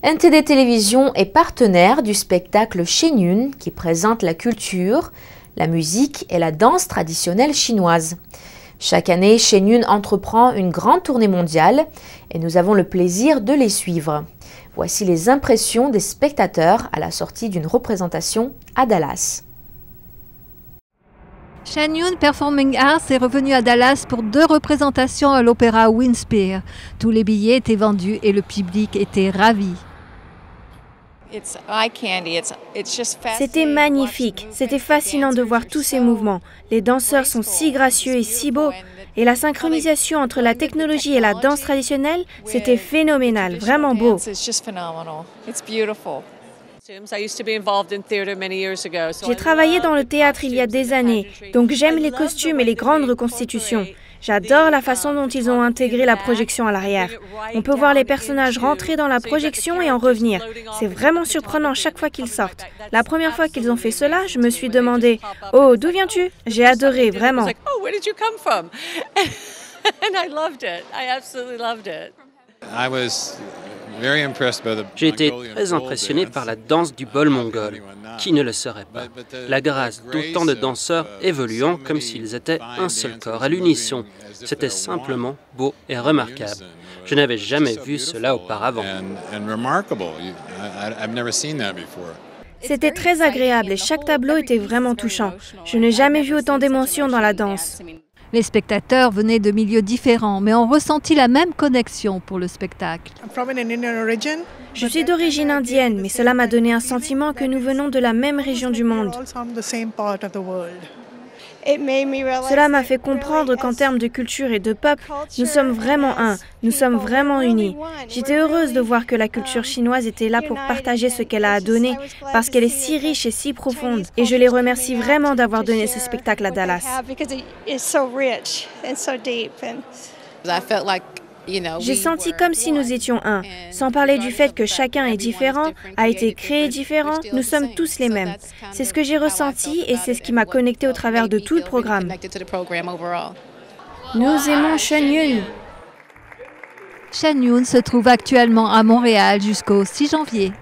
NTD Télévision est partenaire du spectacle Shenyun qui présente la culture, la musique et la danse traditionnelle chinoise. Chaque année, Shenyun entreprend une grande tournée mondiale et nous avons le plaisir de les suivre. Voici les impressions des spectateurs à la sortie d'une représentation à Dallas. Shenyun Performing Arts est revenu à Dallas pour 2 représentations à l'opéra Winspear. Tous les billets étaient vendus et le public était ravi. C'était magnifique, c'était fascinant de voir tous ces mouvements. Les danseurs sont si gracieux et si beaux. Et la synchronisation entre la technologie et la danse traditionnelle, c'était phénoménal, vraiment beau. J'ai travaillé dans le théâtre il y a des années, donc j'aime les costumes et les grandes reconstitutions. J'adore la façon dont ils ont intégré la projection à l'arrière. On peut voir les personnages rentrer dans la projection et en revenir. C'est vraiment surprenant chaque fois qu'ils sortent. La première fois qu'ils ont fait cela, je me suis demandé « Oh, d'où viens-tu » J'ai adoré, vraiment. J'ai été très impressionné par la danse du bol mongol. Qui ne le serait pas? La grâce d'autant de danseurs évoluant comme s'ils étaient un seul corps à l'unisson. C'était simplement beau et remarquable. Je n'avais jamais vu cela auparavant. C'était très agréable et chaque tableau était vraiment touchant. Je n'ai jamais vu autant d'émotions dans la danse. Les spectateurs venaient de milieux différents, mais ont ressenti la même connexion pour le spectacle. Je suis d'origine indienne, mais cela m'a donné un sentiment que nous venons de la même région du monde. Cela m'a fait comprendre qu'en termes de culture et de peuple, nous sommes vraiment un, nous sommes vraiment unis. J'étais heureuse de voir que la culture chinoise était là pour partager ce qu'elle a à donner, parce qu'elle est si riche et si profonde. Et je les remercie vraiment d'avoir donné ce spectacle à Dallas. J'ai senti comme si nous étions un, sans parler du fait que chacun est différent, a été créé différent, nous sommes tous les mêmes. C'est ce que j'ai ressenti et c'est ce qui m'a connecté au travers de tout le programme. Nous aimons Shenyun. Shenyun se trouve actuellement à Montréal jusqu'au 6 janvier.